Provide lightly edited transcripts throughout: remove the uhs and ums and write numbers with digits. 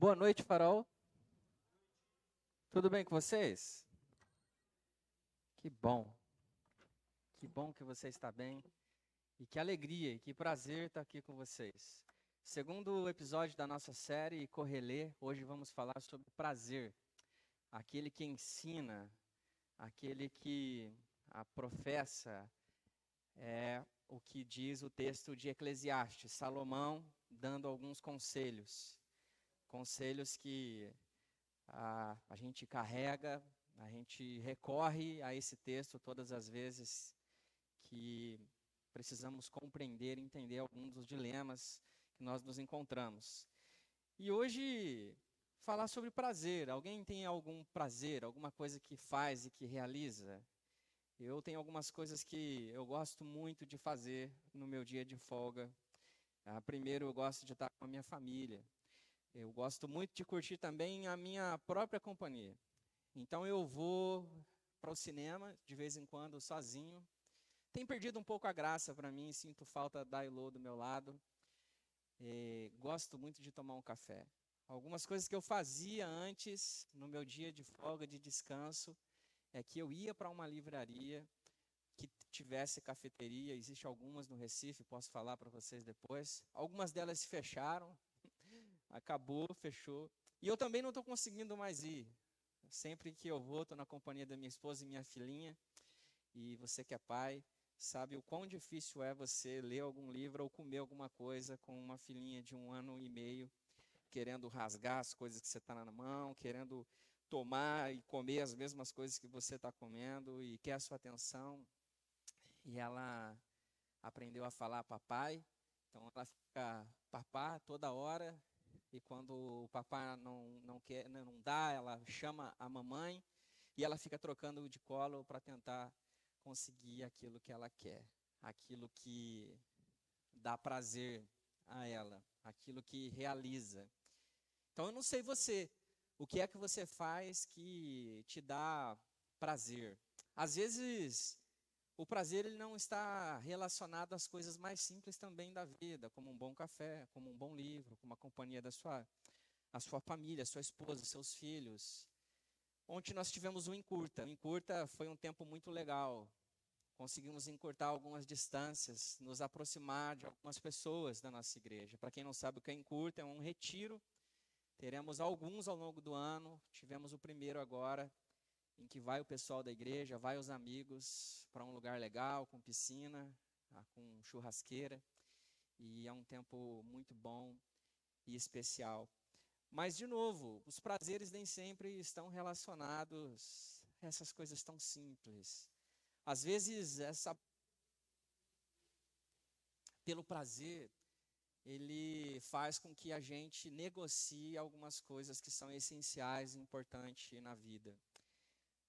Boa noite, Farol. Tudo bem com vocês? Que bom. Que bom que você está bem. E que alegria e que prazer estar aqui com vocês. Segundo episódio da nossa série Correlê, hoje vamos falar sobre prazer. Aquele que ensina, aquele que professa, é o que diz o texto de Eclesiastes. Salomão dando alguns conselhos. Conselhos que a gente carrega, a gente recorre a esse texto todas as vezes que precisamos compreender e entender alguns dos dilemas que nós nos encontramos. E hoje, falar sobre prazer. Alguém tem algum prazer, alguma coisa que faz e que realiza? Eu tenho algumas coisas que eu gosto muito de fazer no meu dia de folga. Primeiro, eu gosto de estar com a minha família. Eu gosto muito de curtir também a minha própria companhia. Então eu vou para o cinema de vez em quando sozinho. Tem perdido um pouco a graça para mim, sinto falta da Ilô do meu lado. Gosto muito de tomar um café. Algumas coisas que eu fazia antes, no meu dia de folga, de descanso, é que eu ia para uma livraria que tivesse cafeteria. Existem algumas no Recife, posso falar para vocês depois. Algumas delas se fecharam, acabou, fechou. E eu também não estou conseguindo mais ir. Sempre que eu vou, estou na companhia da minha esposa e minha filhinha. E você que é pai, sabe o quão difícil é você ler algum livro ou comer alguma coisa com uma filhinha de 1 ano e meio, querendo rasgar as coisas que você está na mão, querendo tomar e comer as mesmas coisas que você está comendo e quer a sua atenção. E ela aprendeu a falar papai, então ela fica papá toda hora. E quando o papai não quer, não dá, ela chama a mamãe e ela fica trocando de colo para tentar conseguir aquilo que ela quer, aquilo que dá prazer a ela, aquilo que realiza. Então eu não sei você, o que é que você faz que te dá prazer? Às vezes o prazer ele não está relacionado às coisas mais simples também da vida, como um bom café, como um bom livro, como a companhia a sua família, a sua esposa, seus filhos. Ontem nós tivemos um encurta. O encurta foi um tempo muito legal. Conseguimos encurtar algumas distâncias, nos aproximar de algumas pessoas da nossa igreja. Para quem não sabe o que é encurta, é um retiro. Teremos alguns ao longo do ano. Tivemos o primeiro agora, em que vai o pessoal da igreja, vai os amigos para um lugar legal, com piscina, com churrasqueira. E é um tempo muito bom e especial. Mas, de novo, os prazeres nem sempre estão relacionados a essas coisas tão simples. Às vezes, pelo prazer, ele faz com que a gente negocie algumas coisas que são essenciais e importantes na vida.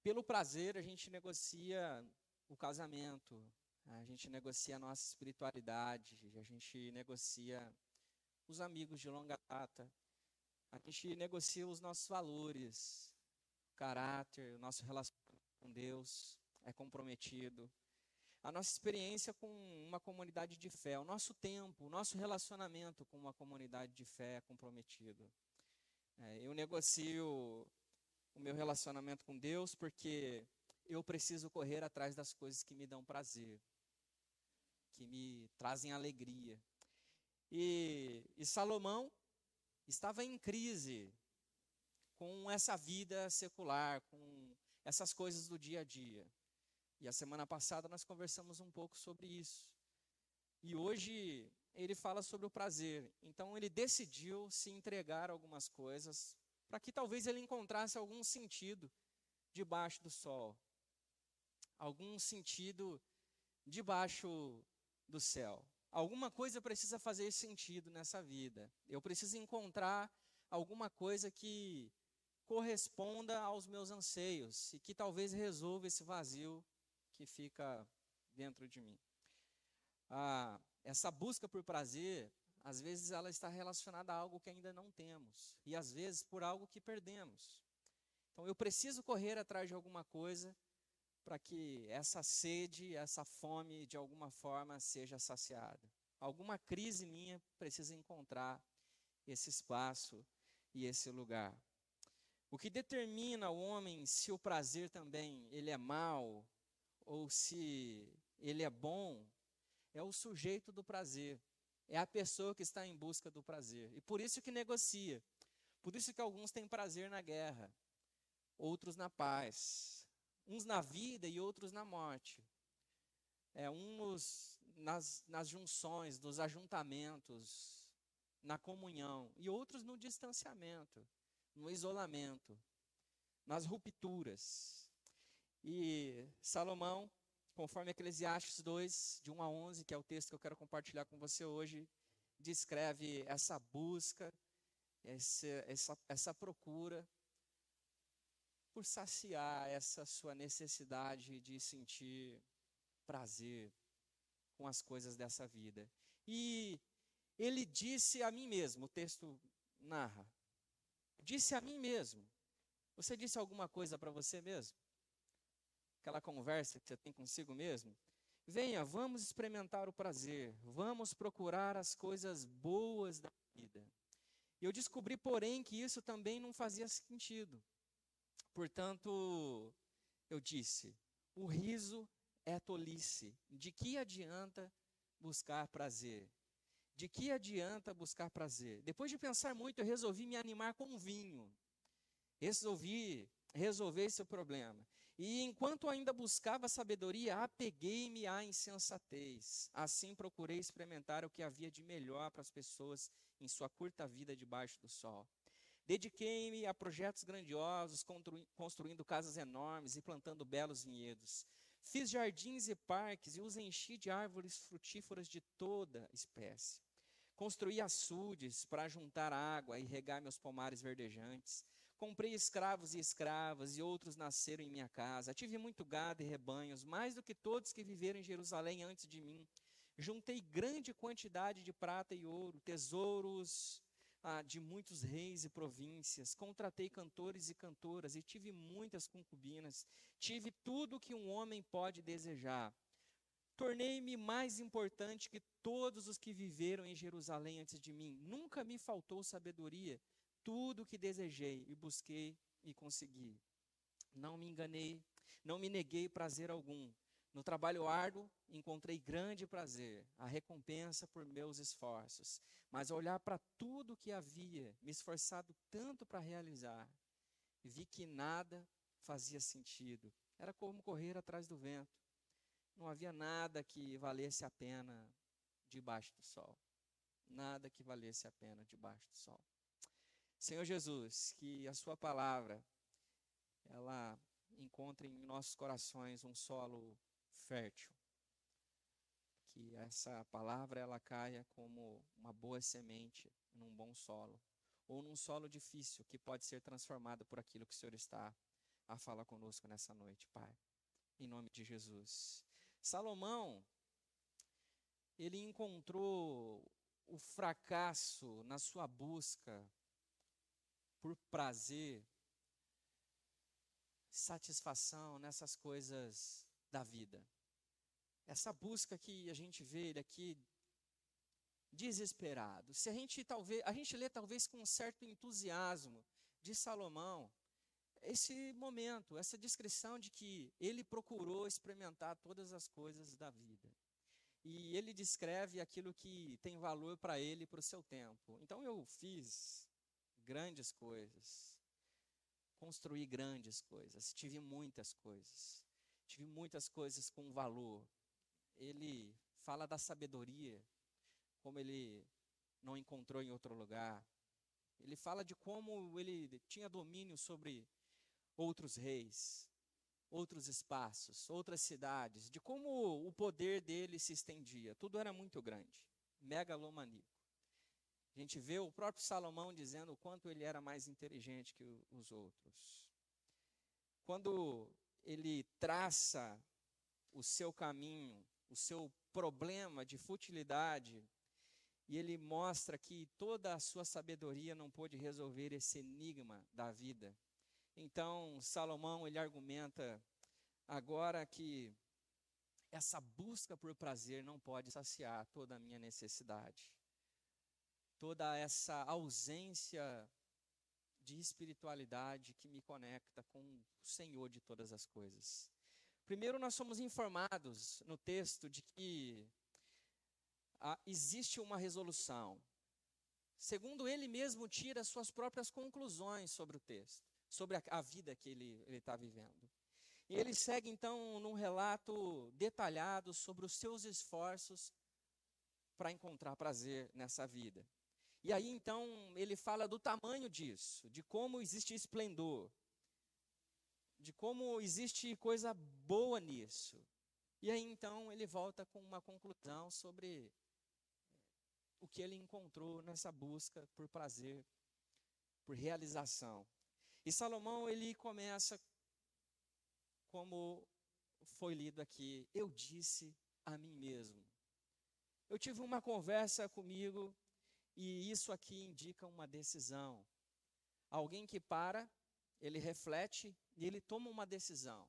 Pelo prazer, a gente negocia o casamento, a gente negocia a nossa espiritualidade, a gente negocia os amigos de longa data, a gente negocia os nossos valores, o caráter, o nosso relacionamento com Deus é comprometido. A nossa experiência com uma comunidade de fé, o nosso tempo, o nosso relacionamento com uma comunidade de fé é comprometido. Eu negocio o meu relacionamento com Deus porque eu preciso correr atrás das coisas que me dão prazer, que me trazem alegria. E Salomão estava em crise com essa vida secular, com essas coisas do dia a dia. E a semana passada nós conversamos um pouco sobre isso. E hoje ele fala sobre o prazer. Então ele decidiu se entregar a algumas coisas para que talvez ele encontrasse algum sentido debaixo do sol. Algum sentido debaixo do céu. Alguma coisa precisa fazer sentido nessa vida. Eu preciso encontrar alguma coisa que corresponda aos meus anseios e que talvez resolva esse vazio que fica dentro de mim. Essa busca por prazer, às vezes ela está relacionada a algo que ainda não temos e às vezes por algo que perdemos. Então eu preciso correr atrás de alguma coisa para que essa sede, essa fome de alguma forma seja saciada. Alguma crise minha precisa encontrar esse espaço e esse lugar. O que determina o homem se o prazer também ele é mau ou se ele é bom é o sujeito do prazer. É a pessoa que está em busca do prazer. E por isso que negocia. Por isso que alguns têm prazer na guerra, outros na paz, uns na vida e outros na morte. Uns nas junções, nos ajuntamentos, na comunhão, e outros no distanciamento, no isolamento, nas rupturas. E Salomão, conforme Eclesiastes 2, de 1 a 11, que é o texto que eu quero compartilhar com você hoje, descreve essa busca, essa procura por saciar essa sua necessidade de sentir prazer com as coisas dessa vida. E ele disse a mim mesmo, o texto narra, disse a mim mesmo. Você disse alguma coisa para você mesmo? Aquela conversa que você tem consigo mesmo? Venha, vamos experimentar o prazer, vamos procurar as coisas boas da vida. E eu descobri, porém, que isso também não fazia sentido. Portanto, eu disse, o riso é tolice. De que adianta buscar prazer? De que adianta buscar prazer? Depois de pensar muito, eu resolvi me animar com vinho. Resolvi resolver esse problema. E enquanto ainda buscava sabedoria, apeguei-me à insensatez. Assim procurei experimentar o que havia de melhor para as pessoas em sua curta vida debaixo do sol. Dediquei-me a projetos grandiosos, construindo casas enormes e plantando belos vinhedos. Fiz jardins e parques e os enchi de árvores frutíferas de toda espécie. Construí açudes para juntar água e regar meus pomares verdejantes. Comprei escravos e escravas, e outros nasceram em minha casa. Tive muito gado e rebanhos, mais do que todos que viveram em Jerusalém antes de mim. Juntei grande quantidade de prata e ouro, tesouros de muitos reis e províncias. Contratei cantores e cantoras, e tive muitas concubinas. Tive tudo o que um homem pode desejar. Tornei-me mais importante que todos os que viveram em Jerusalém antes de mim. Nunca me faltou sabedoria. Tudo o que desejei e busquei e consegui. Não me enganei, não me neguei prazer algum. No trabalho árduo, encontrei grande prazer, a recompensa por meus esforços. Mas ao olhar para tudo o que havia me esforçado tanto para realizar, vi que nada fazia sentido. Era como correr atrás do vento. Não havia nada que valesse a pena debaixo do sol. Nada que valesse a pena debaixo do sol. Senhor Jesus, que a sua palavra, ela encontre em nossos corações um solo fértil. Que essa palavra, ela caia como uma boa semente num bom solo. Ou num solo difícil, que pode ser transformado por aquilo que o Senhor está a falar conosco nessa noite, Pai. Em nome de Jesus. Salomão, ele encontrou o fracasso na sua busca por prazer, satisfação nessas coisas da vida. Essa busca que a gente vê ele aqui desesperado. Se a gente lê talvez com um certo entusiasmo de Salomão, esse momento, essa descrição de que ele procurou experimentar todas as coisas da vida. E ele descreve aquilo que tem valor para ele e para o seu tempo. Então eu fiz grandes coisas, construí grandes coisas, tive muitas coisas com valor. Ele fala da sabedoria, como ele não encontrou em outro lugar. Ele fala de como ele tinha domínio sobre outros reis, outros espaços, outras cidades, de como o poder dele se estendia. Tudo era muito grande, megalomaníaco. A gente vê o próprio Salomão dizendo o quanto ele era mais inteligente que os outros. Quando ele traça o seu caminho, o seu problema de futilidade, e ele mostra que toda a sua sabedoria não pôde resolver esse enigma da vida. Então, Salomão, ele argumenta agora que essa busca por prazer não pode saciar toda a minha necessidade. Toda essa ausência de espiritualidade que me conecta com o Senhor de todas as coisas. Primeiro, nós somos informados no texto de que existe uma resolução. Segundo, ele mesmo tira suas próprias conclusões sobre o texto, sobre a vida que ele está vivendo. E ele segue, então, num relato detalhado sobre os seus esforços para encontrar prazer nessa vida. E aí, então, ele fala do tamanho disso, de como existe esplendor, de como existe coisa boa nisso. E aí, então, ele volta com uma conclusão sobre o que ele encontrou nessa busca por prazer, por realização. E Salomão, ele começa como foi lido aqui: eu disse a mim mesmo. Eu tive uma conversa comigo e isso aqui indica uma decisão. Alguém que para, ele reflete e ele toma uma decisão.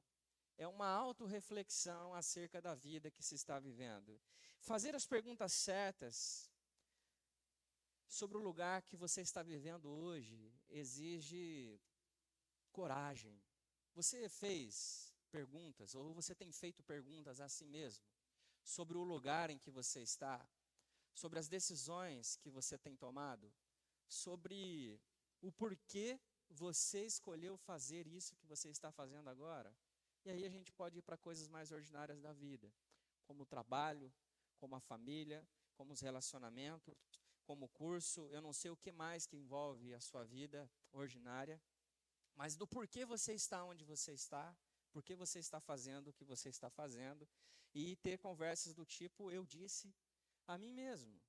É uma autorreflexão acerca da vida que se está vivendo. Fazer as perguntas certas sobre o lugar que você está vivendo hoje exige coragem. Você fez perguntas, ou você tem feito perguntas a si mesmo, sobre o lugar em que você está, sobre as decisões que você tem tomado, sobre o porquê você escolheu fazer isso que você está fazendo agora? E aí a gente pode ir para coisas mais ordinárias da vida, como o trabalho, como a família, como os relacionamentos, como o curso. Eu não sei o que mais que envolve a sua vida ordinária, mas do porquê você está onde você está, por que você está fazendo o que você está fazendo, e ter conversas do tipo: eu disse a mim mesmo.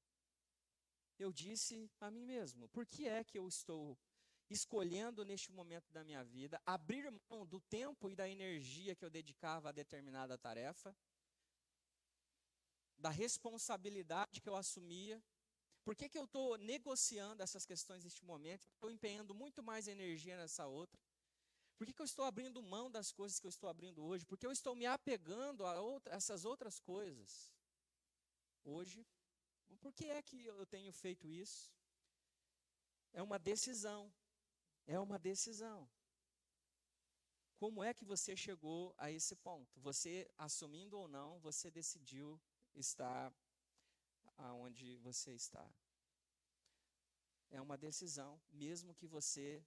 Eu disse a mim mesmo. Por que é que eu estou escolhendo neste momento da minha vida abrir mão do tempo e da energia que eu dedicava a determinada tarefa, da responsabilidade que eu assumia? Por que que eu estou negociando essas questões neste momento? Estou empenhando muito mais energia nessa outra? Por que que eu estou abrindo mão das coisas que eu estou abrindo hoje? Porque eu estou me apegando a essas outras coisas hoje? Por que é que eu tenho feito isso? É uma decisão. É uma decisão. Como é que você chegou a esse ponto? Você, assumindo ou não, você decidiu estar aonde você está. É uma decisão, mesmo que você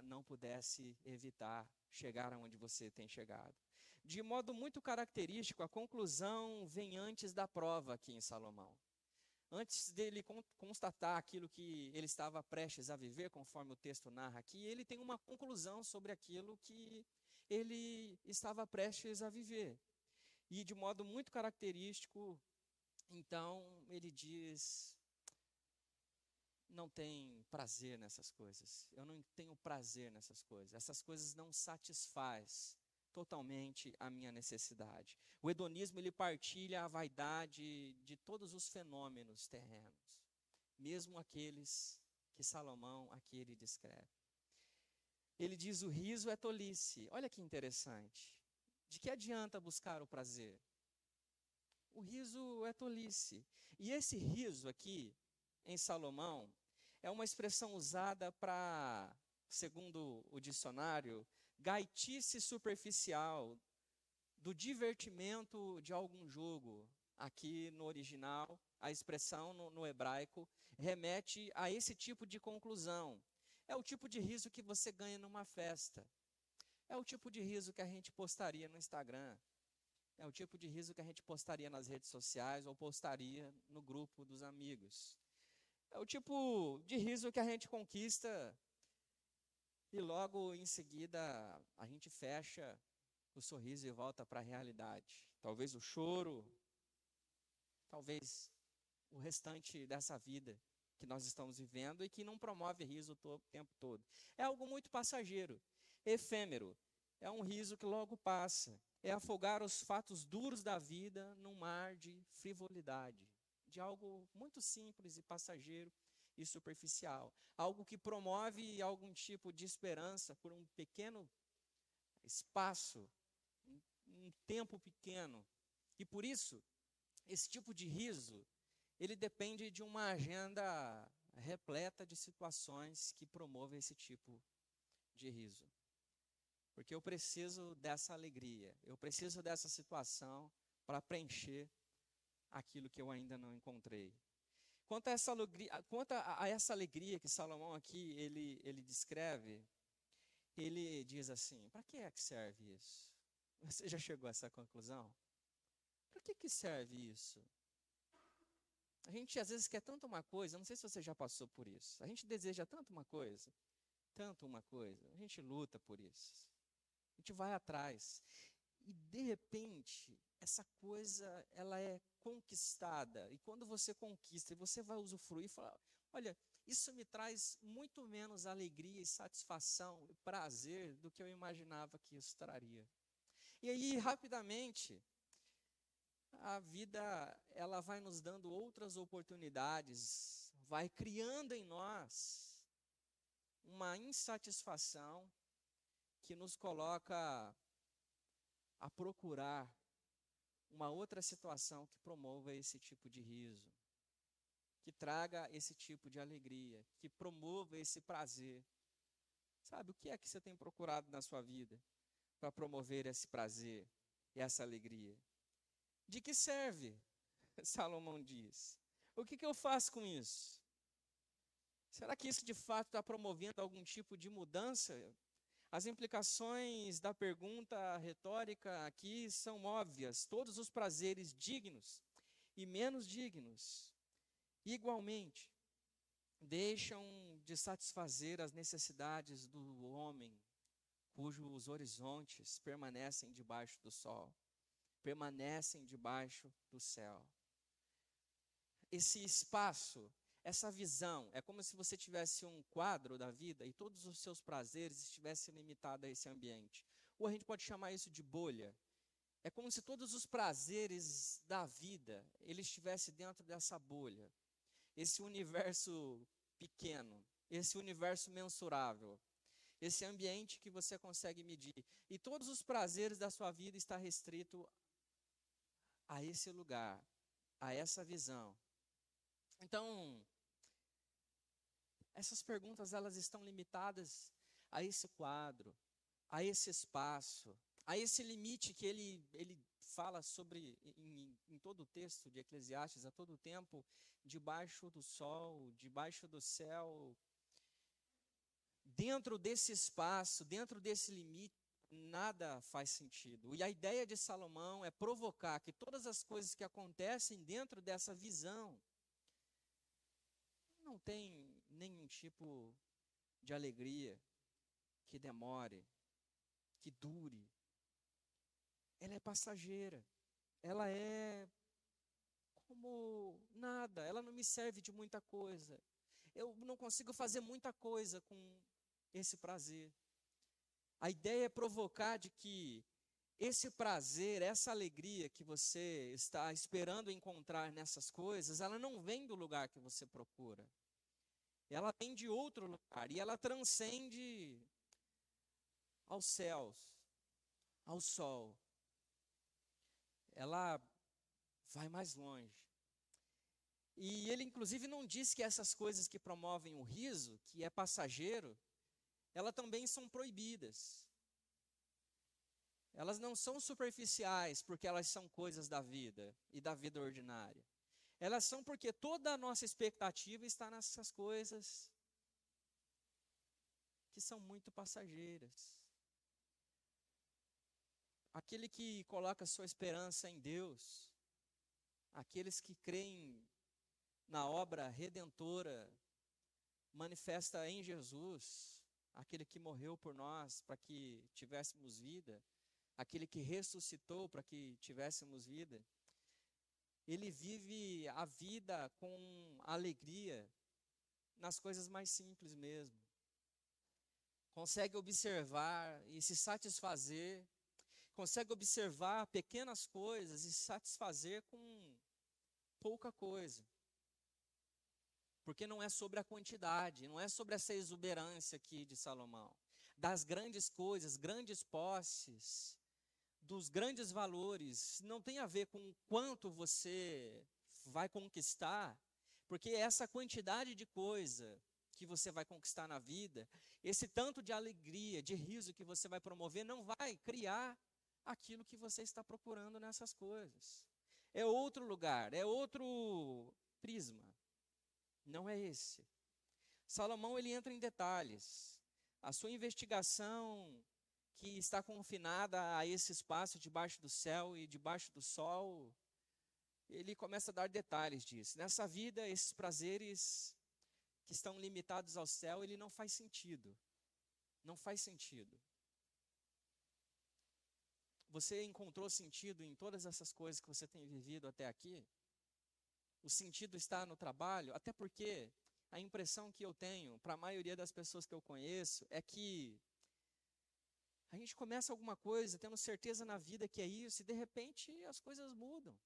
não pudesse evitar chegar aonde você tem chegado. De modo muito característico, a conclusão vem antes da prova aqui em Salomão. Antes dele constatar aquilo que ele estava prestes a viver, conforme o texto narra aqui, ele tem uma conclusão sobre aquilo que ele estava prestes a viver. E de modo muito característico, então, ele diz: não tem prazer nessas coisas. Eu não tenho prazer nessas coisas. Essas coisas não satisfaz totalmente a minha necessidade. O hedonismo, ele partilha a vaidade de todos os fenômenos terrenos, mesmo aqueles que Salomão aqui ele descreve. Ele diz: o riso é tolice. Olha que interessante. De que adianta buscar o prazer? O riso é tolice. E esse riso aqui, em Salomão, é uma expressão usada para, segundo o dicionário, gaitice superficial, do divertimento de algum jogo. Aqui no original, a expressão no hebraico remete a esse tipo de conclusão. É o tipo de riso que você ganha numa festa. É o tipo de riso que a gente postaria no Instagram. É o tipo de riso que a gente postaria nas redes sociais ou postaria no grupo dos amigos. É o tipo de riso que a gente conquista e logo em seguida a gente fecha o sorriso e volta para a realidade. Talvez o choro, talvez o restante dessa vida que nós estamos vivendo e que não promove riso o tempo todo. É algo muito passageiro, efêmero. É um riso que logo passa. É afogar os fatos duros da vida num mar de frivolidade, de algo muito simples e passageiro e superficial. Algo que promove algum tipo de esperança por um pequeno espaço, um tempo pequeno. E por isso, esse tipo de riso, ele depende de uma agenda repleta de situações que promovem esse tipo de riso. Porque eu preciso dessa alegria, eu preciso dessa situação para preencher aquilo que eu ainda não encontrei. Quanto a essa alegria que Salomão aqui ele descreve, ele diz assim: para que é que serve isso? Você já chegou a essa conclusão? Para que serve isso? A gente às vezes quer tanto uma coisa, não sei se você já passou por isso. A gente deseja tanto uma coisa, a gente luta por isso. A gente vai atrás. E de repente, essa coisa, ela é conquistada. E quando você conquista e você vai usufruir, fala: olha, isso me traz muito menos alegria e satisfação e prazer do que eu imaginava que isso traria. E aí, rapidamente, a vida, ela vai nos dando outras oportunidades, vai criando em nós uma insatisfação que nos coloca a procurar uma outra situação que promova esse tipo de riso, que traga esse tipo de alegria, que promova esse prazer. Sabe, o que é que você tem procurado na sua vida para promover esse prazer e essa alegria? De que serve? Salomão diz. O que eu faço com isso? Será que isso de fato está promovendo algum tipo de mudança? As implicações da pergunta retórica aqui são óbvias. Todos os prazeres dignos e menos dignos, igualmente, deixam de satisfazer as necessidades do homem, cujos horizontes permanecem debaixo do sol, permanecem debaixo do céu. Esse espaço, essa visão, é como se você tivesse um quadro da vida e todos os seus prazeres estivessem limitados a esse ambiente. Ou a gente pode chamar isso de bolha. É como se todos os prazeres da vida, ele estivesse dentro dessa bolha. Esse universo pequeno, esse universo mensurável, esse ambiente que você consegue medir. E todos os prazeres da sua vida estão restritos a esse lugar, a essa visão. Então, essas perguntas, elas estão limitadas a esse quadro, a esse espaço, a esse limite que ele fala sobre em todo o texto de Eclesiastes, a todo tempo, debaixo do sol, debaixo do céu. Dentro desse espaço, dentro desse limite, nada faz sentido. E a ideia de Salomão é provocar que todas as coisas que acontecem dentro dessa visão não tem nenhum tipo de alegria que demore, que dure. Ela é passageira. Ela é como nada. Ela não me serve de muita coisa. Eu não consigo fazer muita coisa com esse prazer. A ideia é provocar de que esse prazer, essa alegria que você está esperando encontrar nessas coisas, ela não vem do lugar que você procura. Ela vem de outro lugar e ela transcende aos céus, ao sol. Ela vai mais longe. E ele, inclusive, não diz que essas coisas que promovem o riso, que é passageiro, elas também são proibidas. Elas não são superficiais porque elas são coisas da vida e da vida ordinária. Elas são porque toda a nossa expectativa está nessas coisas que são muito passageiras. Aquele que coloca sua esperança em Deus, aqueles que creem na obra redentora manifesta em Jesus, aquele que morreu por nós para que tivéssemos vida, aquele que ressuscitou para que tivéssemos vida, ele vive a vida com alegria nas coisas mais simples mesmo. Consegue observar e se satisfazer, consegue observar pequenas coisas e se satisfazer com pouca coisa. Porque não é sobre a quantidade, não é sobre essa exuberância aqui de Salomão. Das grandes coisas, grandes posses, dos grandes valores, não tem a ver com quanto você vai conquistar, Porque essa quantidade de coisa que você vai conquistar na vida, esse tanto de alegria, de riso que você vai promover, não vai criar aquilo que você está procurando nessas coisas. É outro lugar, é outro prisma. Não é esse. Salomão, ele entra em detalhes. A sua investigação, que está confinada a esse espaço debaixo do céu e debaixo do sol, ele começa a dar detalhes disso. Nessa vida, esses prazeres que estão limitados ao céu, ele não faz sentido. Não faz sentido. Você encontrou sentido em todas essas coisas que você tem vivido até aqui? O sentido está no trabalho? Até porque a impressão que eu tenho, para a maioria das pessoas que eu conheço, é que a gente começa alguma coisa tendo certeza na vida que é isso, e de repente as coisas mudam.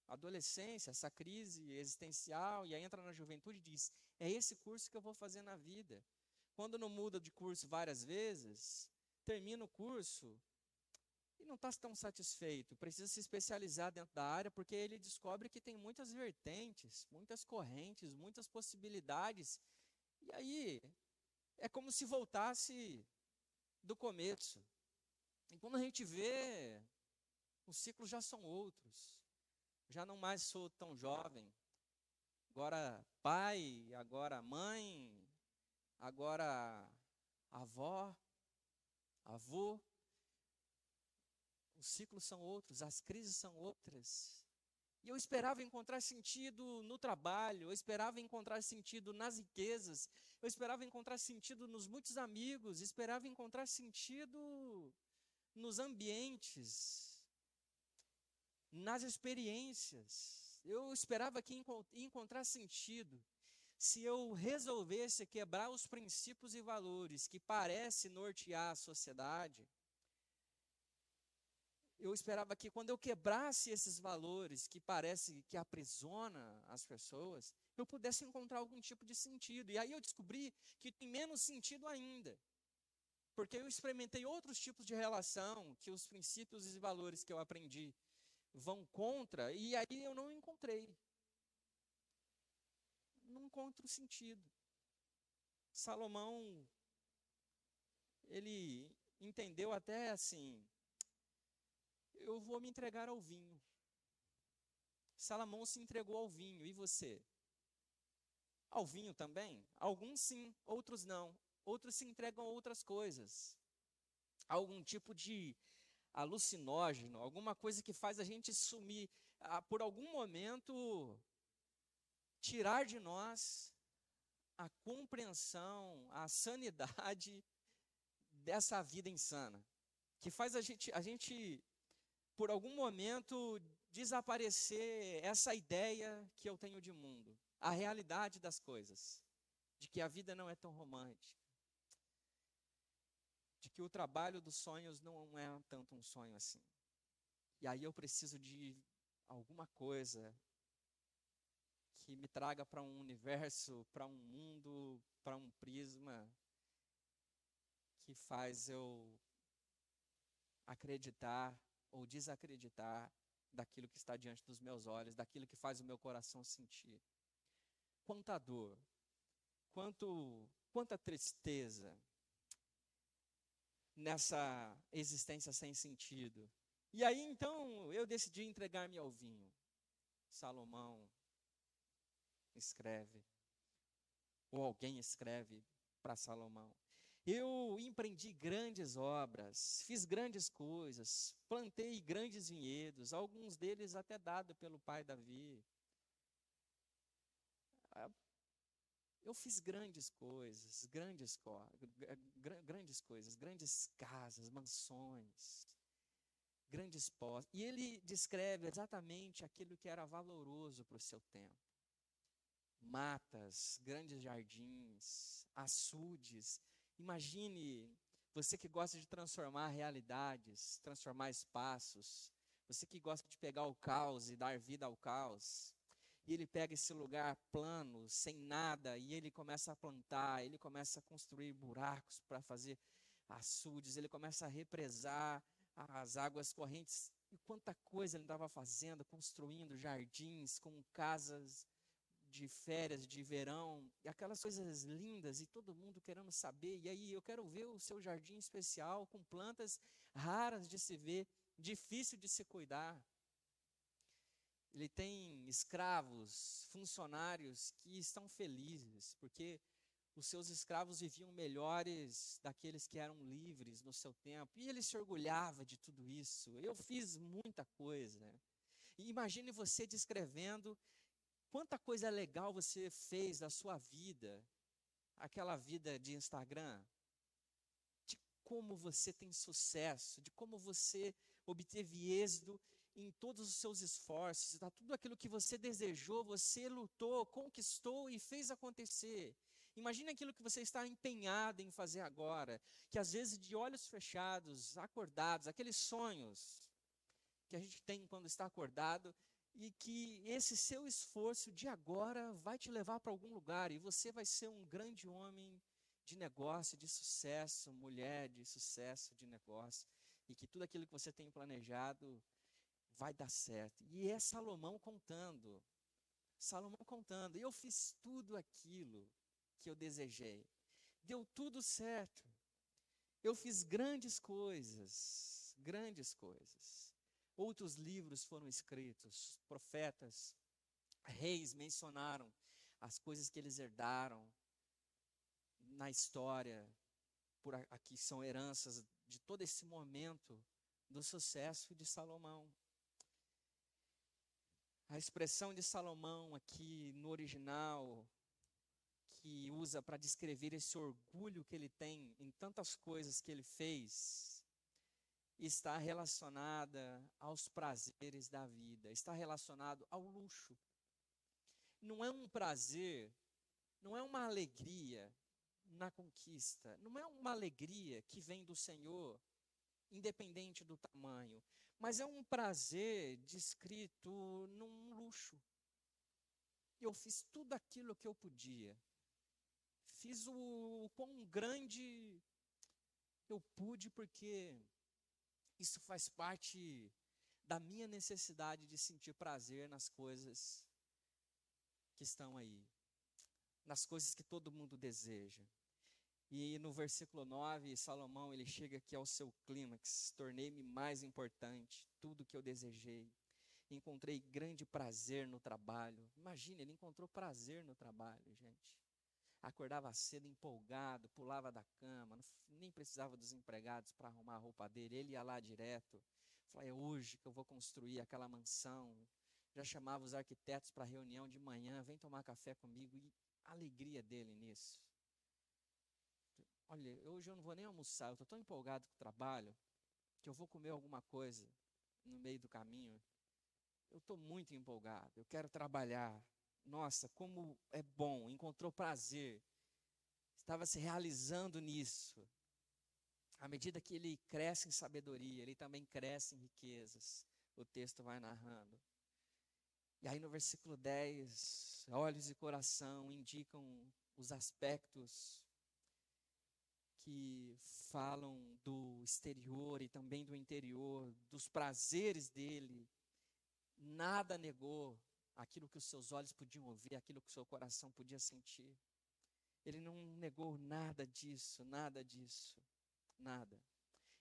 Adolescência, essa crise existencial, e aí entra na juventude e diz: é esse curso que eu vou fazer na vida. Quando não muda de curso várias vezes, termina o curso e não está tão satisfeito, precisa se especializar dentro da área, porque ele descobre que tem muitas vertentes, muitas correntes, muitas possibilidades, e aí é como se voltasse do começo. E quando a gente vê, os ciclos já são outros. Já não mais sou tão jovem. Agora pai, agora mãe, agora avó, avô. Os ciclos são outros, as crises são outras. E eu esperava encontrar sentido no trabalho, eu esperava encontrar sentido nas riquezas, eu esperava encontrar sentido nos muitos amigos, esperava encontrar sentido nos ambientes, nas experiências. Eu esperava que encontrar sentido se eu resolvesse quebrar os princípios e valores que parecem nortear a sociedade. Eu esperava que quando eu quebrasse esses valores que parece que aprisiona as pessoas, eu pudesse encontrar algum tipo de sentido. E aí eu descobri que tem menos sentido ainda. Porque eu experimentei outros tipos de relação que os princípios e valores que eu aprendi vão contra, e aí eu não encontrei. Não encontro sentido. Salomão, ele entendeu até assim: eu vou me entregar ao vinho. Salomão se entregou ao vinho, e você? Ao vinho também? Alguns sim, outros não. Outros se entregam a outras coisas. Algum tipo de alucinógeno, alguma coisa que faz a gente sumir, por algum momento, tirar de nós a compreensão, a sanidade dessa vida insana. Que faz a gente, por algum momento, desaparecer essa ideia que eu tenho de mundo, a realidade das coisas, de que a vida não é tão romântica, de que o trabalho dos sonhos não é tanto um sonho assim. E aí eu preciso de alguma coisa que me traga para um universo, para um mundo, para um prisma que faz eu acreditar ou desacreditar daquilo que está diante dos meus olhos, daquilo que faz o meu coração sentir. Quanta dor, quanta tristeza nessa existência sem sentido. E aí então eu decidi entregar-me ao vinho. Salomão escreve, ou alguém escreve para Salomão: eu empreendi grandes obras, fiz grandes coisas, plantei grandes vinhedos, alguns deles até dado pelo pai Davi. Eu fiz grandes coisas, grandes coisas, grandes casas, mansões, grandes posses. E ele descreve exatamente aquilo que era valoroso para o seu tempo. Matas, grandes jardins, açudes. Imagine você que gosta de transformar realidades, transformar espaços, você que gosta de pegar o caos e dar vida ao caos. E ele pega esse lugar plano, sem nada, e ele começa a plantar, ele começa a construir buracos para fazer açudes, ele começa a represar as águas correntes. E quanta coisa ele estava fazendo, construindo jardins com casas de férias, de verão, e aquelas coisas lindas e todo mundo querendo saber. E aí eu quero ver o seu jardim especial com plantas raras de se ver, difícil de se cuidar. Ele tem escravos, funcionários que estão felizes, porque os seus escravos viviam melhores daqueles que eram livres no seu tempo. E ele se orgulhava de tudo isso. Eu fiz muita coisa. E imagine você descrevendo quanta coisa legal você fez da sua vida, aquela vida de Instagram, de como você tem sucesso, de como você obteve êxito em todos os seus esforços, tá? Tudo aquilo que você desejou, você lutou, conquistou e fez acontecer. Imagine aquilo que você está empenhado em fazer agora, que às vezes de olhos fechados, acordados, aqueles sonhos que a gente tem quando está acordado, e que esse seu esforço de agora vai te levar para algum lugar, e você vai ser um grande homem de negócio, de sucesso, mulher de sucesso, de negócio, e que tudo aquilo que você tem planejado vai dar certo. E é Salomão contando, eu fiz tudo aquilo que eu desejei, deu tudo certo, eu fiz grandes coisas, grandes coisas. Outros livros foram escritos, profetas, reis mencionaram as coisas que eles herdaram na história, por aqui são heranças de todo esse momento do sucesso de Salomão. A expressão de Salomão aqui no original, que usa para descrever esse orgulho que ele tem em tantas coisas que ele fez, está relacionada aos prazeres da vida, está relacionado ao luxo. Não é um prazer, não é uma alegria na conquista, não é uma alegria que vem do Senhor, independente do tamanho, mas é um prazer descrito num luxo. Eu fiz tudo aquilo que eu podia, fiz o quão grande eu pude, porque isso faz parte da minha necessidade de sentir prazer nas coisas que estão aí, nas coisas que todo mundo deseja. E no versículo 9, Salomão, ele chega aqui ao seu clímax: tornei-me mais importante, tudo que eu desejei. Encontrei grande prazer no trabalho. Imagina, ele encontrou prazer no trabalho, gente. Acordava cedo, empolgado, pulava da cama, nem precisava dos empregados para arrumar a roupa dele, ele ia lá direto. Falava, é hoje que eu vou construir aquela mansão. Já chamava os arquitetos para reunião de manhã, vem tomar café comigo, e a alegria dele nisso. Olha, hoje eu não vou nem almoçar, eu estou tão empolgado com o trabalho, que eu vou comer alguma coisa no meio do caminho. Eu estou muito empolgado, eu quero trabalhar. Nossa, como é bom, encontrou prazer, estava se realizando nisso. À medida que ele cresce em sabedoria, ele também cresce em riquezas. O texto vai narrando. E aí no versículo 10, olhos e coração indicam os aspectos que falam do exterior e também do interior, dos prazeres dele. Nada negou aquilo que os seus olhos podiam ouvir, aquilo que o seu coração podia sentir. Ele não negou nada disso, nada disso, nada.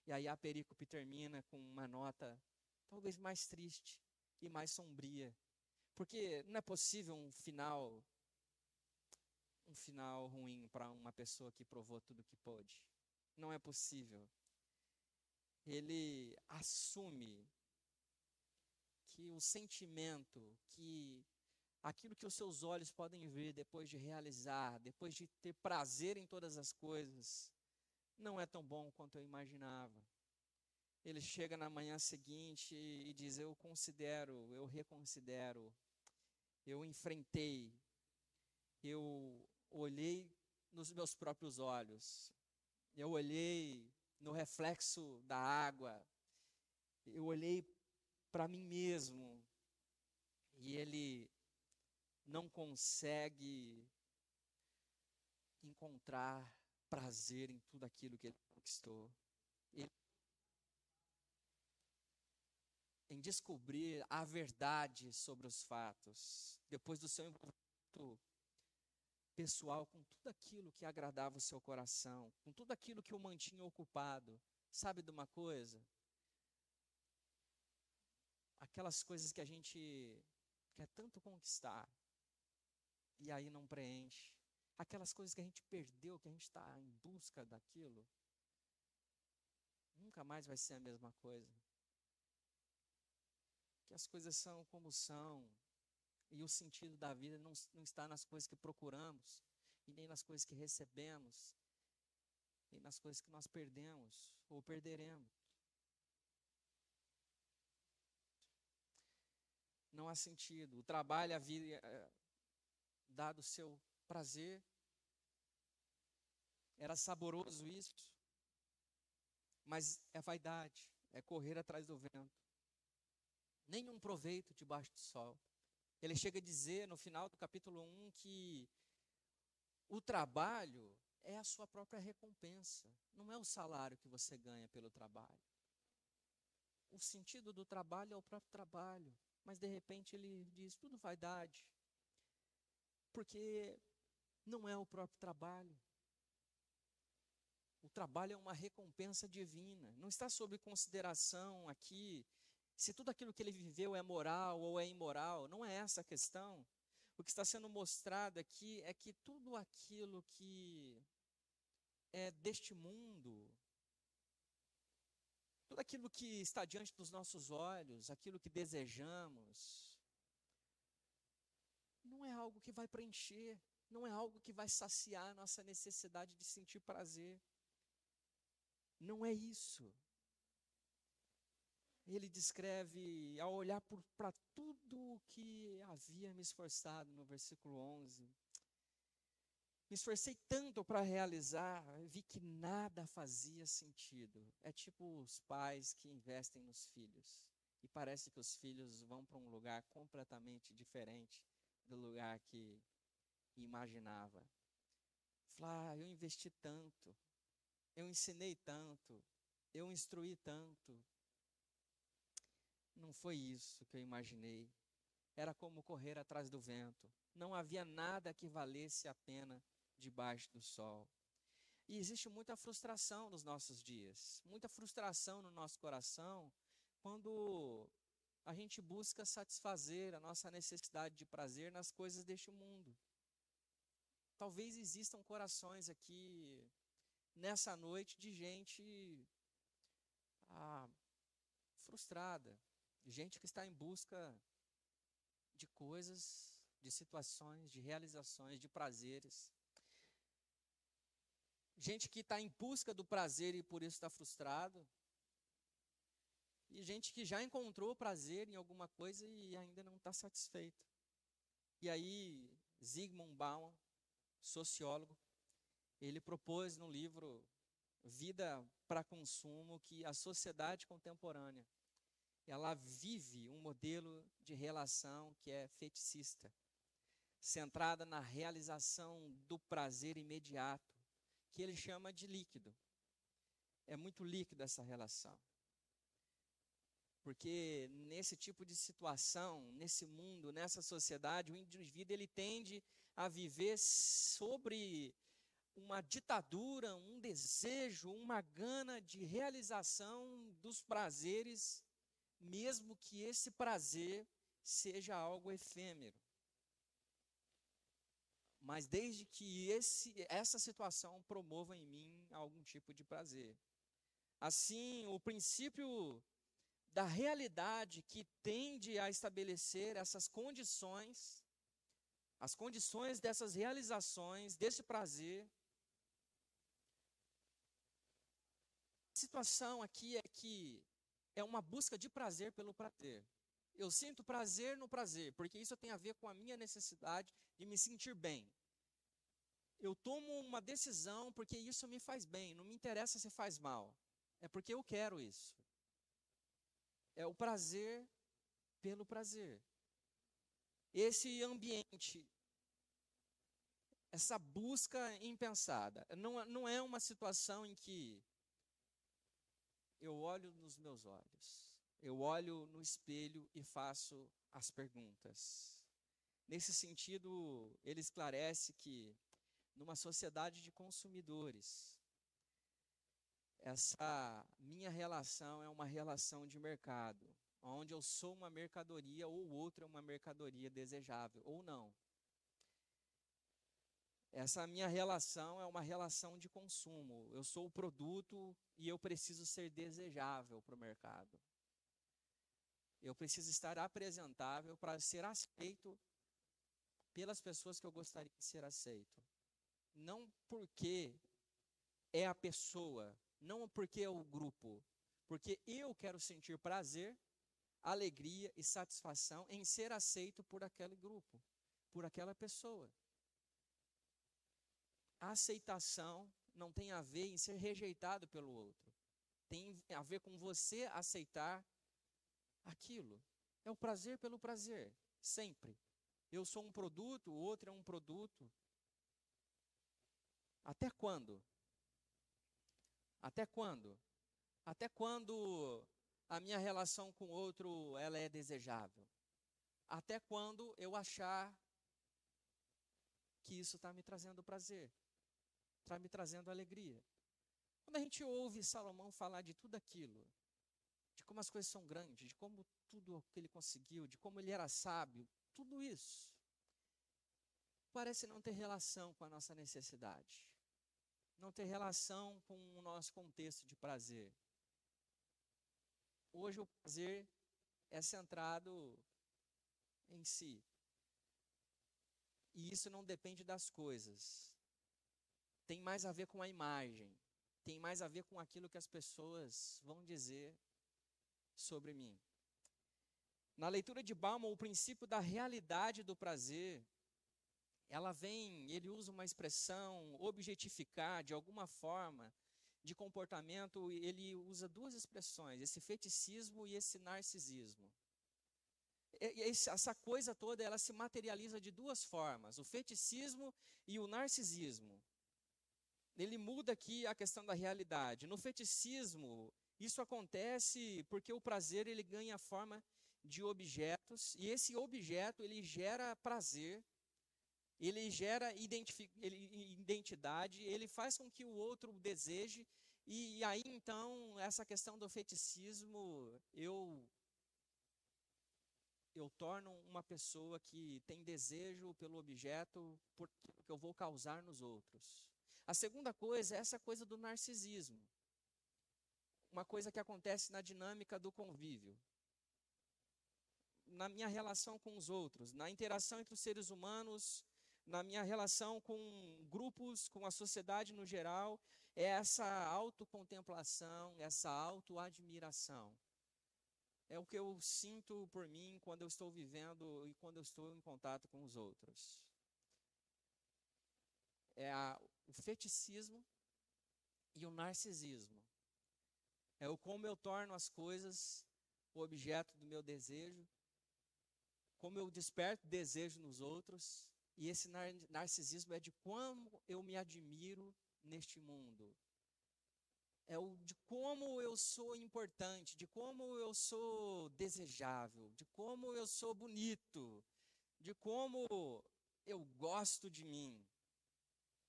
E aí a perícope termina com uma nota talvez mais triste e mais sombria. Porque não é possível um final ruim para uma pessoa que provou tudo que pôde. Não é possível. Ele assume que o sentimento, que aquilo que os seus olhos podem ver depois de realizar, depois de ter prazer em todas as coisas, não é tão bom quanto eu imaginava. Ele chega na manhã seguinte e diz: eu considero, eu reconsidero, eu enfrentei, eu olhei nos meus próprios olhos, eu olhei no reflexo da água, eu olhei para mim mesmo, e ele não consegue encontrar prazer em tudo aquilo que ele conquistou. Em descobrir a verdade sobre os fatos, depois do seu envolvimento muito pessoal com tudo aquilo que agradava o seu coração, com tudo aquilo que o mantinha ocupado. Sabe de uma coisa? Aquelas coisas que a gente quer tanto conquistar e aí não preenche. Aquelas coisas que a gente perdeu, que a gente está em busca daquilo, nunca mais vai ser a mesma coisa. Que as coisas são como são, e o sentido da vida não está nas coisas que procuramos, e nem nas coisas que recebemos, nem nas coisas que nós perdemos ou perderemos. Não há sentido. O trabalho havia dado o seu prazer, era saboroso isso, mas é vaidade, é correr atrás do vento. Nenhum proveito debaixo do sol. Ele chega a dizer no final do capítulo 1 que o trabalho é a sua própria recompensa, não é o salário que você ganha pelo trabalho. O sentido do trabalho é o próprio trabalho, mas de repente ele diz tudo vaidade, porque não é o próprio trabalho. O trabalho é uma recompensa divina, não está sob consideração aqui se tudo aquilo que ele viveu é moral ou é imoral, não é essa a questão. O que está sendo mostrado aqui é que tudo aquilo que é deste mundo, tudo aquilo que está diante dos nossos olhos, aquilo que desejamos, não é algo que vai preencher, não é algo que vai saciar a nossa necessidade de sentir prazer. Não é isso. Ele descreve, ao olhar para tudo o que havia me esforçado, no versículo 11, me esforcei tanto para realizar, vi que nada fazia sentido. É tipo os pais que investem nos filhos, e parece que os filhos vão para um lugar completamente diferente do lugar que imaginava. Fala, eu investi tanto, eu ensinei tanto, eu instruí tanto. Não foi isso que eu imaginei. Era como correr atrás do vento. Não havia nada que valesse a pena debaixo do sol. E existe muita frustração nos nossos dias, muita frustração no nosso coração, quando a gente busca satisfazer a nossa necessidade de prazer nas coisas deste mundo. Talvez existam corações aqui, nessa noite, de gente frustrada, gente que está em busca de coisas, de situações, de realizações, de prazeres. Gente que está em busca do prazer e por isso está frustrado. E gente que já encontrou prazer em alguma coisa e ainda não está satisfeito. E aí, Zygmunt Bauman, sociólogo, ele propôs no livro Vida para Consumo que a sociedade contemporânea, ela vive um modelo de relação que é feticista, centrada na realização do prazer imediato, que ele chama de líquido. É muito líquida essa relação. Porque nesse tipo de situação, nesse mundo, nessa sociedade, o indivíduo ele tende a viver sobre uma ditadura, um desejo, uma gana de realização dos prazeres, mesmo que esse prazer seja algo efêmero. Mas desde que essa situação promova em mim algum tipo de prazer. Assim, o princípio da realidade que tende a estabelecer essas condições, as condições dessas realizações, desse prazer. A situação aqui é que é uma busca de prazer pelo prazer. Eu sinto prazer no prazer, porque isso tem a ver com a minha necessidade de me sentir bem. Eu tomo uma decisão porque isso me faz bem, não me interessa se faz mal. É porque eu quero isso. É o prazer pelo prazer. Esse ambiente, essa busca impensada, não é uma situação em que eu olho nos meus olhos, eu olho no espelho e faço as perguntas. Nesse sentido, ele esclarece que numa sociedade de consumidores, essa minha relação é uma relação de mercado, onde eu sou uma mercadoria ou o outro é uma mercadoria desejável, ou não. Essa minha relação é uma relação de consumo. Eu sou o produto e eu preciso ser desejável para o mercado. Eu preciso estar apresentável para ser aceito pelas pessoas que eu gostaria de ser aceito. Não porque é a pessoa, não porque é o grupo, porque eu quero sentir prazer, alegria e satisfação em ser aceito por aquele grupo, por aquela pessoa. A aceitação não tem a ver em ser rejeitado pelo outro. Tem a ver com você aceitar aquilo. É o prazer pelo prazer, sempre. Eu sou um produto, o outro é um produto. Até quando? Até quando? Até quando a minha relação com o outro ela é desejável? Até quando eu achar que isso está me trazendo prazer, está me trazendo alegria? Quando a gente ouve Salomão falar de tudo aquilo, de como as coisas são grandes, de como tudo o que ele conseguiu, de como ele era sábio, tudo isso parece não ter relação com a nossa necessidade, não ter relação com o nosso contexto de prazer. Hoje o prazer é centrado em si. E isso não depende das coisas. Tem mais a ver com a imagem. Tem mais a ver com aquilo que as pessoas vão dizer sobre mim. Na leitura de Bauman, o princípio da realidade do prazer, ele usa uma expressão, objetificar, de alguma forma, de comportamento, ele usa duas expressões, esse feticismo e esse narcisismo. Essa coisa toda, ela se materializa de duas formas, o feticismo e o narcisismo. Ele muda aqui a questão da realidade. No feticismo, isso acontece porque o prazer ele ganha a forma de objetos, e esse objeto ele gera prazer, ele gera identidade, ele faz com que o outro deseje, e aí então, essa questão do feticismo, eu torno uma pessoa que tem desejo pelo objeto, por que eu vou causar nos outros. A segunda coisa é essa coisa do narcisismo. Uma coisa que acontece na dinâmica do convívio. Na minha relação com os outros, na interação entre os seres humanos, na minha relação com grupos, com a sociedade no geral, é essa autocontemplação, essa autoadmiração. É o que eu sinto por mim quando eu estou vivendo e quando eu estou em contato com os outros. O feticismo e o narcisismo. É o como eu torno as coisas o objeto do meu desejo, como eu desperto desejo nos outros, e esse narcisismo é de como eu me admiro neste mundo. É de como eu sou importante, de como eu sou desejável, de como eu sou bonito, de como eu gosto de mim.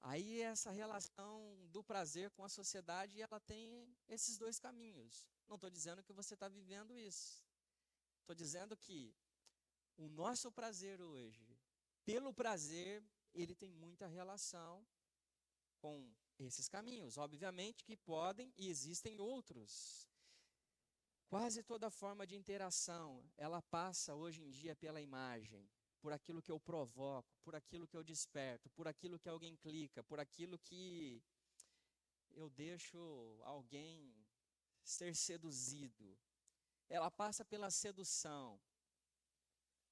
Aí essa relação do prazer com a sociedade, ela tem esses dois caminhos. Não estou dizendo que você está vivendo isso. Estou dizendo que o nosso prazer hoje, pelo prazer, ele tem muita relação com esses caminhos. Obviamente que podem e existem outros. Quase toda forma de interação, ela passa hoje em dia pela imagem, por aquilo que eu provoco, por aquilo que eu desperto, por aquilo que alguém clica, por aquilo que eu deixo alguém ser seduzido. Ela passa pela sedução.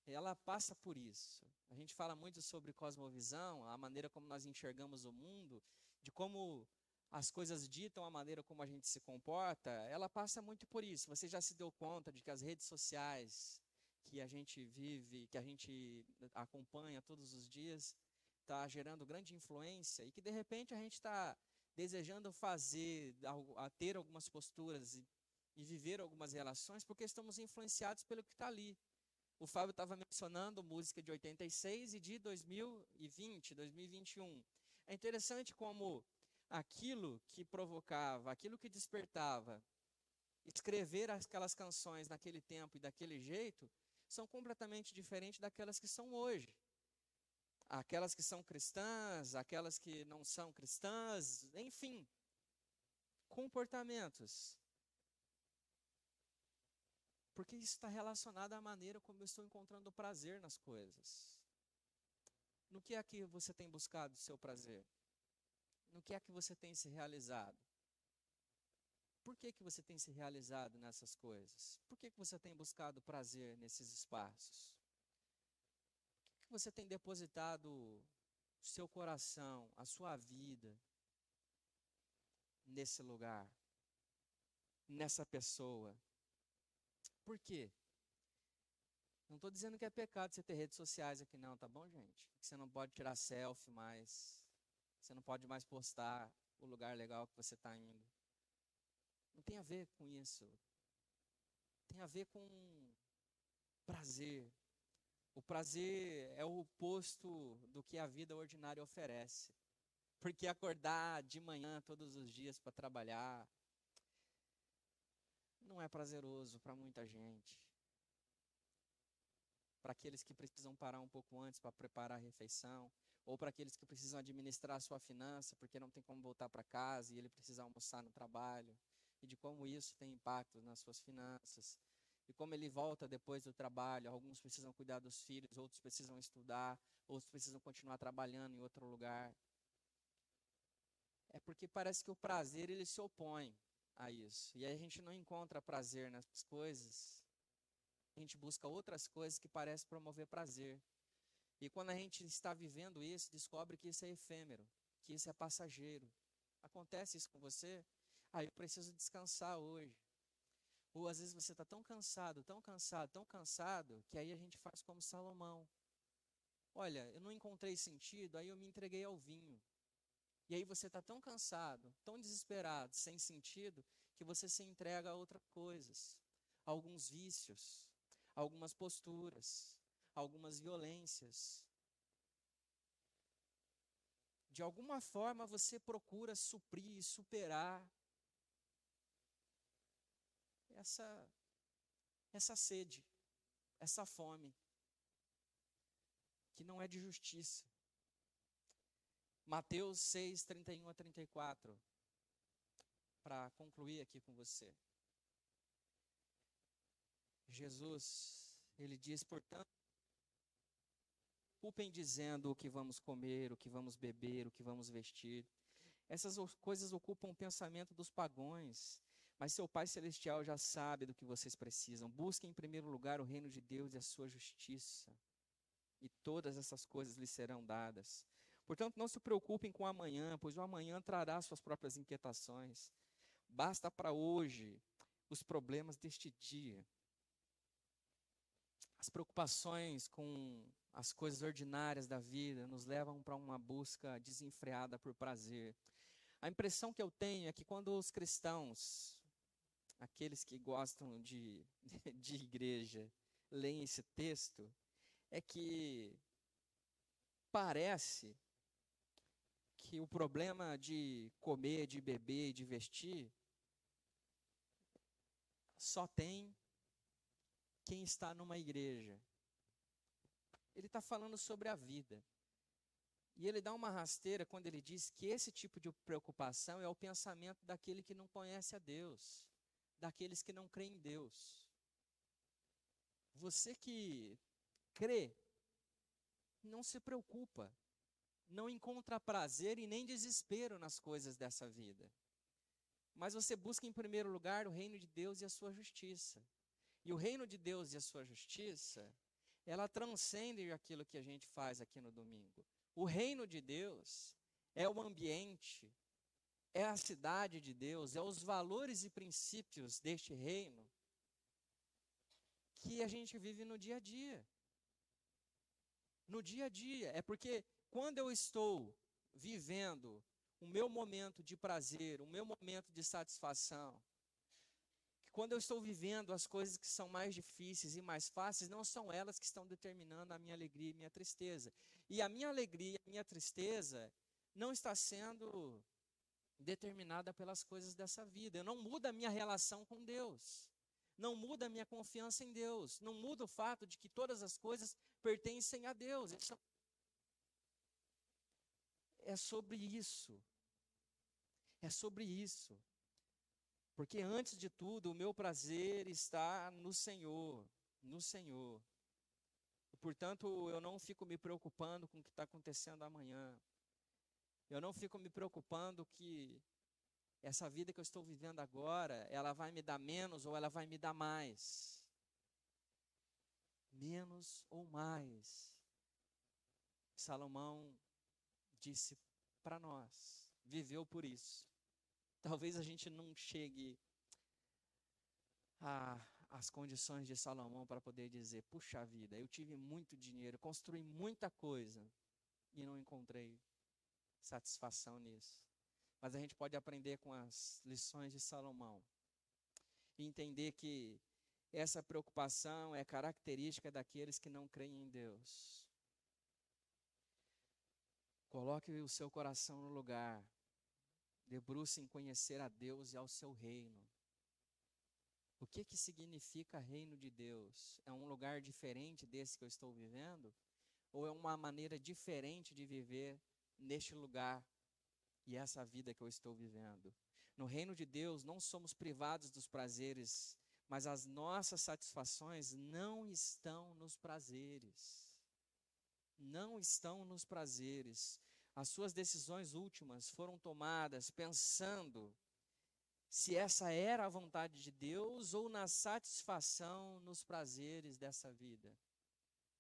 Ela passa por isso. A gente fala muito sobre cosmovisão, a maneira como nós enxergamos o mundo, de como as coisas ditam a maneira como a gente se comporta, ela passa muito por isso. Você já se deu conta de que as redes sociais que a gente vive, que a gente acompanha todos os dias, está gerando grande influência e que de repente a gente está desejando ter algumas posturas e viver algumas relações porque estamos influenciados pelo que está ali. O Fábio estava mencionando música de 86 e de 2020, 2021. É interessante como aquilo que provocava, aquilo que despertava, escrever aquelas canções naquele tempo e daquele jeito, são completamente diferentes daquelas que são hoje. Aquelas que são cristãs, aquelas que não são cristãs, enfim, comportamentos. Porque isso está relacionado à maneira como eu estou encontrando prazer nas coisas. No que é que você tem buscado o seu prazer? No que é que você tem se realizado? Por que que você tem se realizado nessas coisas? Por que que você tem buscado prazer nesses espaços? Por que que você tem depositado o seu coração, a sua vida nesse lugar, nessa pessoa? Por quê? Não estou dizendo que é pecado você ter redes sociais aqui não, tá bom, gente? Que você não pode tirar selfie mais, você não pode mais postar o lugar legal que você está indo. Não tem a ver com isso. Tem a ver com prazer. O prazer é o oposto do que a vida ordinária oferece. Porque acordar de manhã todos os dias para trabalhar não é prazeroso para muita gente. Para aqueles que precisam parar um pouco antes para preparar a refeição, ou para aqueles que precisam administrar a sua finança, porque não tem como voltar para casa e ele precisa almoçar no trabalho, e de como isso tem impacto nas suas finanças, e como ele volta depois do trabalho. Alguns precisam cuidar dos filhos, outros precisam estudar, outros precisam continuar trabalhando em outro lugar. É porque parece que o prazer ele se opõe a isso, e aí a gente não encontra prazer nas coisas. A gente busca outras coisas que parecem promover prazer. E quando a gente está vivendo isso, descobre que isso é efêmero, que isso é passageiro. Acontece isso com você? Ah, eu preciso descansar hoje. Ou às vezes você está tão cansado, tão cansado, tão cansado, que aí a gente faz como Salomão. Olha, eu não encontrei sentido, aí eu me entreguei ao vinho. E aí você está tão cansado, tão desesperado, sem sentido, que você se entrega a outras coisas, a alguns vícios, algumas posturas, algumas violências. De alguma forma você procura suprir e superar essa sede, essa fome, que não é de justiça. Mateus 6, 31 a 34, para concluir aqui com você. Jesus, ele diz, portanto, culpem dizendo o que vamos comer, o que vamos beber, o que vamos vestir. Essas coisas ocupam o pensamento dos pagãos, mas seu Pai Celestial já sabe do que vocês precisam. Busquem em primeiro lugar o reino de Deus e a sua justiça, e todas essas coisas lhes serão dadas. Portanto, não se preocupem com o amanhã, pois o amanhã trará suas próprias inquietações. Basta para hoje os problemas deste dia. As preocupações com as coisas ordinárias da vida nos levam para uma busca desenfreada por prazer. A impressão que eu tenho é que quando os cristãos, aqueles que gostam de igreja, leem esse texto, é que parece que o problema de comer, de beber e de vestir só tem quem está numa igreja. Ele está falando sobre a vida. E ele dá uma rasteira quando ele diz que esse tipo de preocupação é o pensamento daquele que não conhece a Deus, daqueles que não creem em Deus. Você que crê, não se preocupa, não encontra prazer e nem desespero nas coisas dessa vida. Mas você busca em primeiro lugar o reino de Deus e a sua justiça. E o reino de Deus e a sua justiça, ela transcende aquilo que a gente faz aqui no domingo. O reino de Deus é o ambiente, é a cidade de Deus, é os valores e princípios deste reino que a gente vive no dia a dia. No dia a dia. É porque quando eu estou vivendo o meu momento de prazer, o meu momento de satisfação, Quando eu estou vivendo as coisas que são mais difíceis e mais fáceis, não são elas que estão determinando a minha alegria e minha tristeza. E a minha alegria e a minha tristeza não está sendo determinada pelas coisas dessa vida. Eu não mudo a minha relação com Deus. Não muda a minha confiança em Deus. Não muda o fato de que todas as coisas pertencem a Deus. É sobre isso. É sobre isso. Porque antes de tudo, o meu prazer está no Senhor. No Senhor. Portanto, eu não fico me preocupando com o que está acontecendo amanhã. Eu não fico me preocupando que essa vida que eu estou vivendo agora, ela vai me dar menos ou ela vai me dar mais. Menos ou mais. Salomão disse para nós, viveu por isso. Talvez a gente não chegue às condições de Salomão para poder dizer, puxa vida, eu tive muito dinheiro, construí muita coisa e não encontrei satisfação nisso. Mas a gente pode aprender com as lições de Salomão e entender que essa preocupação é característica daqueles que não creem em Deus. Coloque o seu coração no lugar. Debruce em conhecer a Deus e ao seu reino. O que significa reino de Deus? É um lugar diferente desse que eu estou vivendo? Ou é uma maneira diferente de viver neste lugar e essa vida que eu estou vivendo? No reino de Deus, não somos privados dos prazeres, mas as nossas satisfações não estão nos prazeres. Não estão nos prazeres. As suas decisões últimas foram tomadas pensando se essa era a vontade de Deus ou na satisfação nos prazeres dessa vida.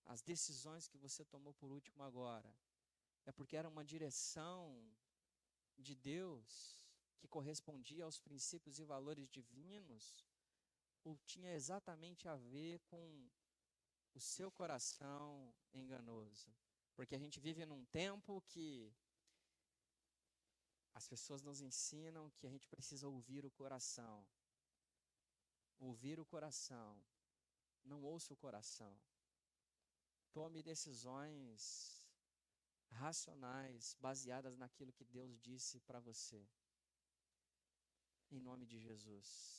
As decisões que você tomou por último agora, é porque era uma direção de Deus que correspondia aos princípios e valores divinos, ou tinha exatamente a ver com o seu coração enganoso? Porque a gente vive num tempo que as pessoas nos ensinam que a gente precisa ouvir o coração. Ouvir o coração. Não ouça o coração. Tome decisões racionais, baseadas naquilo que Deus disse para você. Em nome de Jesus.